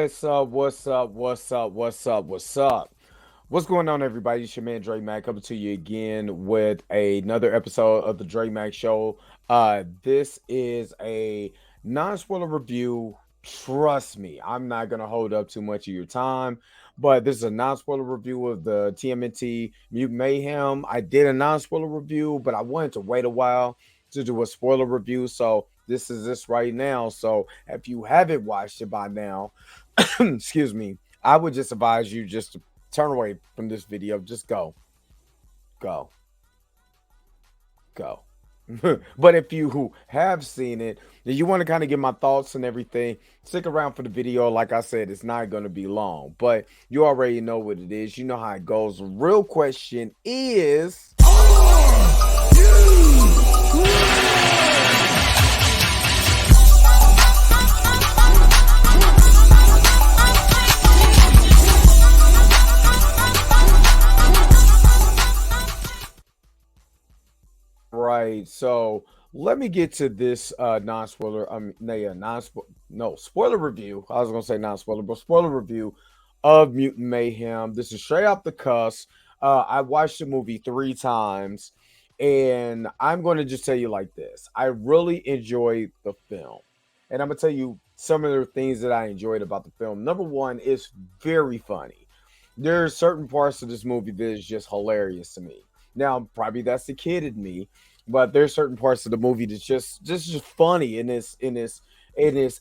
What's up? What's up? What's up? What's up? What's up? What's going on, everybody? It's your man Dre Mac coming to you again with another episode of the Dre Mac Show. This is a non-spoiler review. Trust me, I'm not gonna hold up too much of your time, but this is a non-spoiler review of the TMNT Mutant Mayhem. I did a non-spoiler review, but I wanted to wait a while to do a spoiler review, so this is this right now. So if you haven't watched it by now, excuse me, I would just advise you just to turn away from this video. Just go, go. But if you who have seen it, then you want to kind of get my thoughts and everything, stick around for the video. Like I said, it's not going to be long, but you already know what it is. You know how it goes. The real question is, right? So let me get to this non-spoiler. No spoiler review. I was gonna say non-spoiler, but spoiler review of Mutant Mayhem. This is straight off the cuss. I watched the movie 3 times, and I'm going to just tell you like this: I really enjoyed the film, and I'm gonna tell you some of the things that I enjoyed about the film. Number one, it's very funny. There are certain parts of this movie that is just hilarious to me. Now, probably that's the kid in me, but there's certain parts of the movie that's just funny, and it's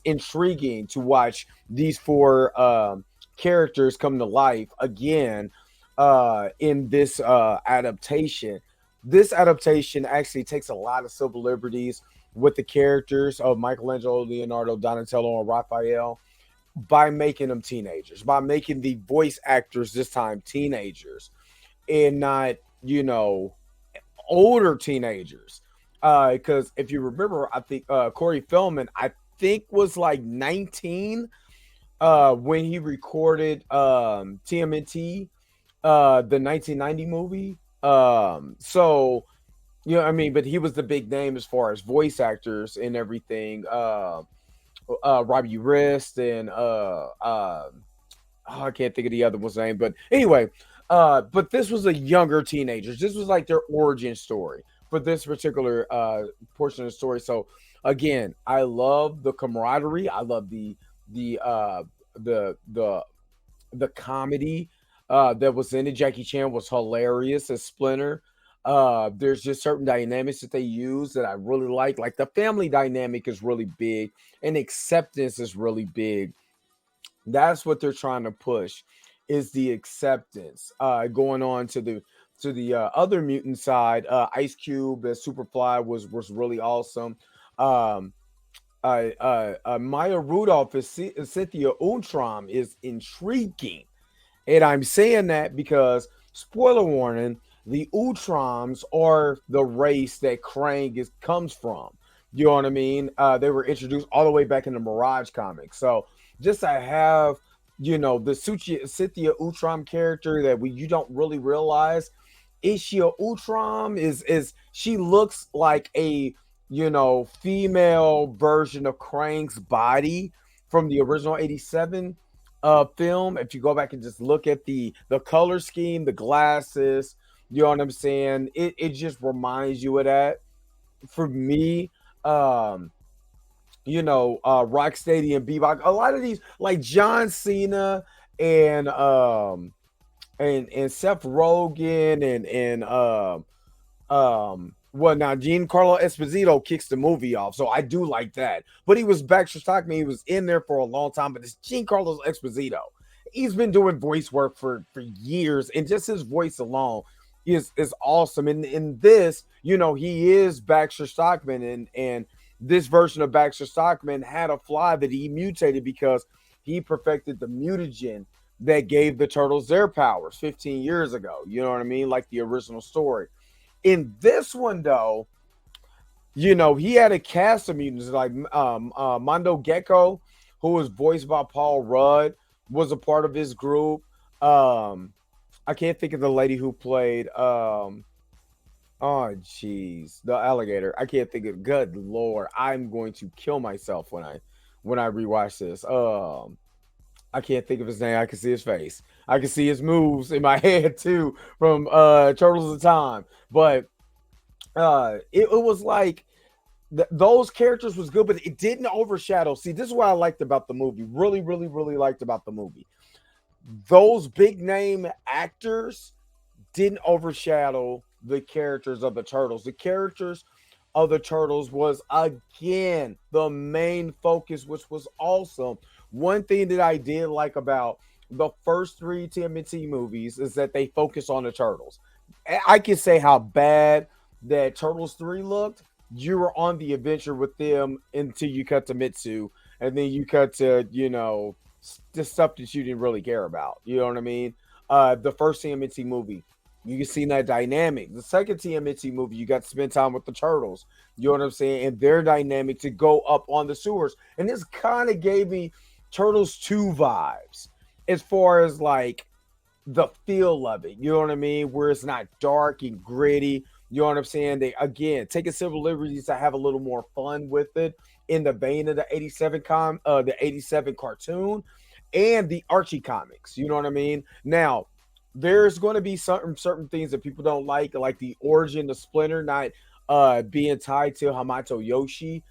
intriguing to watch these four characters come to life again in this adaptation. This adaptation actually takes a lot of civil liberties with the characters of Michelangelo, Leonardo, Donatello, and Raphael by making them teenagers, by making the voice actors this time teenagers and not, you know, older teenagers. Because if you remember, I think Corey Feldman, I think was like 19 when he recorded TMNT, the 1990 movie. So you know, I mean, but he was the big name as far as voice actors and everything. Robbie Wrist and oh, I can't think of the other one's name, but anyway, but this was a younger teenagers. This was like their origin story for this particular portion of the story. So again, I love the camaraderie. I love the the the the comedy that was in it. Jackie Chan was hilarious as Splinter. There's just certain dynamics that they use that I really like the family dynamic is really big and acceptance is really big. That's what they're trying to push is the acceptance. Going on to the other mutant side, Ice Cube as Superfly was really awesome. Um, Maya Rudolph as Cynthia Untram is intriguing, and I'm saying that because spoiler warning: the Utroms are the race that Krang comes from. You know what I mean? They were introduced all the way back in the Mirage comics. So just to have, you know, the Cynthia Utrom character that you don't really realize Ishia Utrom is she looks like a, you know, female version of Krang's body from the original 87 film. If you go back and just look at the color scheme, the glasses, you know what I'm saying? It just reminds you of that. For me, um, you know, Rocksteady and Bebop, a lot of these like John Cena and and Seth Rogen and well, now Giancarlo Esposito kicks the movie off, so I do like that. But he was Baxter Stockman, he was in there for a long time, but it's Giancarlo Esposito. He's been doing voice work for years, and just his voice alone is awesome. And in this, you know, he is Baxter Stockman, and this version of Baxter Stockman had a fly that he mutated because he perfected the mutagen that gave the turtles their powers 15 years ago. You know what I mean? Like the original story. In this one, though, you know, he had a cast of mutants like Mondo Gecko, who was voiced by Paul Rudd, was a part of his group. I can't think of the lady who played oh jeez, the alligator. I can't think of, good lord. I'm going to kill myself when I rewatch this. I can't think of his name. I can see his face. I can see his moves in my head too from Turtles of Time. But it was like those characters was good, but it didn't overshadow. See, this is what I liked about the movie. Really, really, really liked about the movie. Those big name actors didn't overshadow the characters of the turtles. The characters of the turtles was again the main focus, which was awesome. One thing that I did like about the first three TMNT movies is that they focus on the turtles. I can say how bad that Turtles 3 looked. You were on the adventure with them until you cut to Mitsu, and then you cut to, the stuff that you didn't really care about. You know what I mean? The first TMNT movie, you can see that dynamic. The second TMNT movie, you got to spend time with the turtles. You know what I'm saying? And their dynamic to go up on the sewers. And this kind of gave me Turtles 2 vibes as far as like the feel of it. You know what I mean? Where it's not dark and gritty. You know what I'm saying? They again taking civil liberties to have a little more fun with it in the vein of the 87 cartoon and the Archie comics. You know what I mean? Now, there's going to be certain things that people don't like the origin of Splinter not being tied to Hamato Yoshi.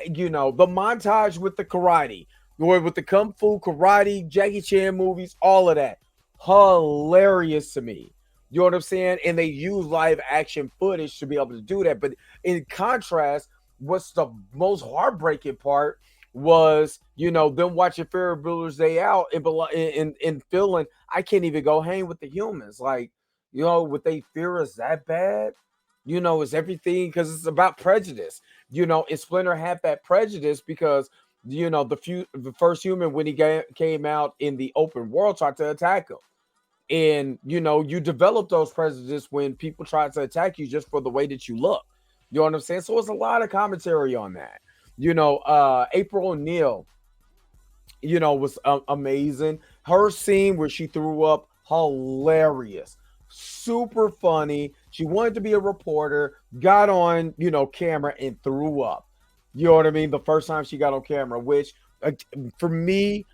The montage with the karate, or with the kung fu karate, Jackie Chan movies, all of that. Hilarious to me. You know what I'm saying? And they use live action footage to be able to do that. But in contrast, what's the most heartbreaking part was, them watching Ferris Bueller's Day Out and feeling I can't even go hang with the humans. Like, would they fear us that bad? It's everything because it's about prejudice. And Splinter had that prejudice because the first human when he came out in the open world tried to attack him. And you develop those prejudices when people try to attack you just for the way that you look. You know what I'm saying? So it's a lot of commentary on that. April O'Neil, was amazing. Her scene where she threw up, hilarious, super funny. She wanted to be a reporter, got on, camera and threw up. You know what I mean? The first time she got on camera, which for me,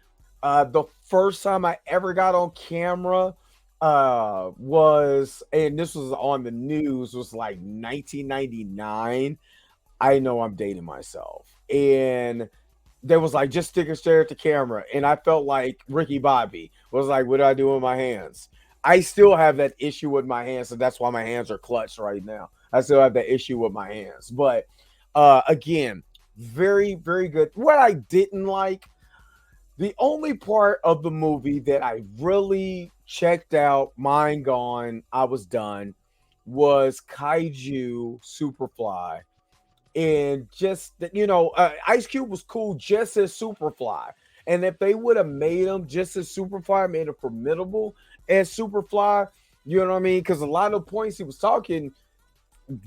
the first time I ever got on camera was, and this was on the news, was like 1999. I know I'm dating myself. And there was like, just stick and stare at the camera. And I felt like Ricky Bobby was like, what do I do with my hands? I still have that issue with my hands. So that's why my hands are clutched right now. I still have that issue with my hands. But again, very, very good. What I didn't like, the only part of the movie that I really checked out, mind gone, I was done, was Kaiju Superfly. And just that, Ice Cube was cool just as Superfly. And if they would have made him just as Superfly, made him formidable as Superfly, you know what I mean? Because a lot of the points he was talking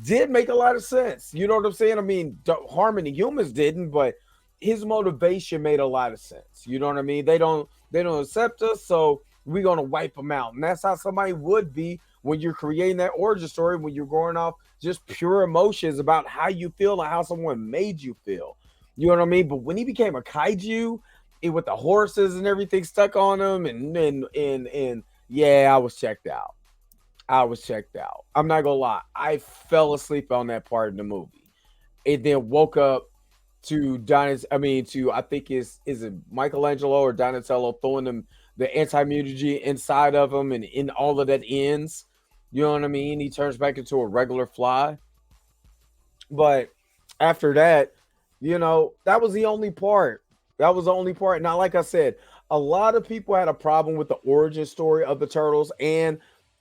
did make a lot of sense. You know what I'm saying? I mean, harming the humans didn't, but his motivation made a lot of sense. You know what I mean? They don't accept us, so we're gonna wipe them out. And that's how somebody would be when you're creating that origin story, when you're going off just pure emotions about how you feel and how someone made you feel. You know what I mean? But when he became a kaiju, with the horses and everything stuck on him, and yeah, I was checked out. I was checked out. I'm not gonna lie. I fell asleep on that part of the movie, and then woke up to I think is it Michelangelo or Donatello throwing him the anti-mutagen inside of him, and in all of that ends. You know what I mean? He turns back into a regular fly. But after that, that was the only part. That was the only part. Now, like I said, a lot of people had a problem with the origin story of the turtles, and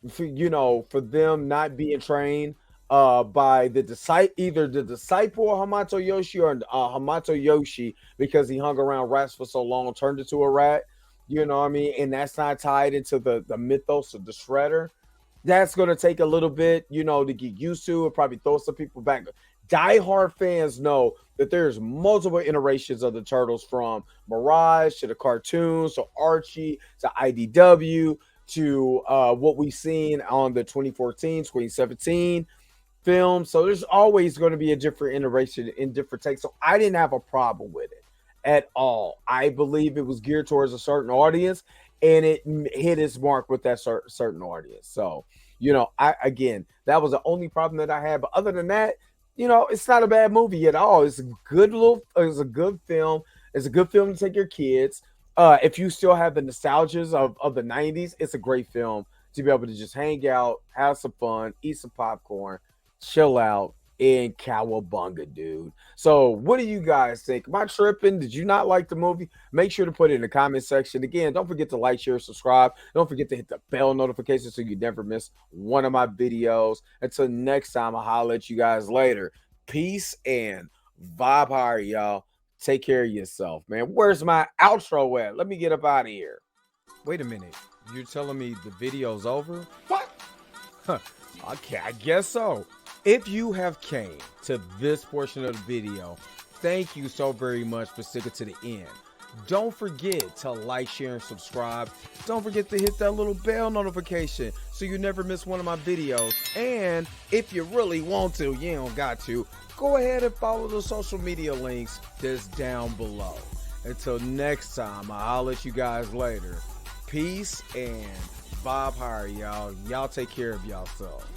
for them not being trained by the disciple, either the disciple of Hamato Yoshi or Hamato Yoshi, because he hung around rats for so long, turned into a rat. You know what I mean? And that's not tied into the mythos of the Shredder. That's going to take a little bit, to get used to. It probably throw some people back. Die-hard fans know that there's multiple iterations of the Turtles, from Mirage to the cartoons to Archie to IDW to what we've seen on the 2014, 2017 film. So there's always going to be a different iteration in different takes. So I didn't have a problem with it at all. I believe it was geared towards a certain audience, and it hit its mark with that certain audience. So, I again, that was the only problem that I had. But other than that, it's not a bad movie at all. It's a good film. It's a good film to take your kids. If you still have the nostalgias of the 90s, it's a great film to be able to just hang out, have some fun, eat some popcorn, chill out, and cowabunga, dude. So, what do you guys think? Am I tripping? Did you not like the movie? Make sure to put it in the comment section. Again, don't forget to like, share, subscribe. Don't forget to hit the bell notification so you never miss one of my videos. Until next time, I'll holler at you guys later. Peace and vibe higher, y'all. Take care of yourself, man. Where's my outro at? Let me get up out of here. Wait a minute. You're telling me the video's over? What? Huh. Okay, I guess so. If you have came to this portion of the video, thank you so very much for sticking to the end. Don't forget to like, share, and subscribe. Don't forget to hit that little bell notification so you never miss one of my videos. And if you really want to, you don't got to, go ahead and follow the social media links that's down below. Until next time, I'll let you guys later. Peace and vibe higher, y'all. Y'all take care of yourself.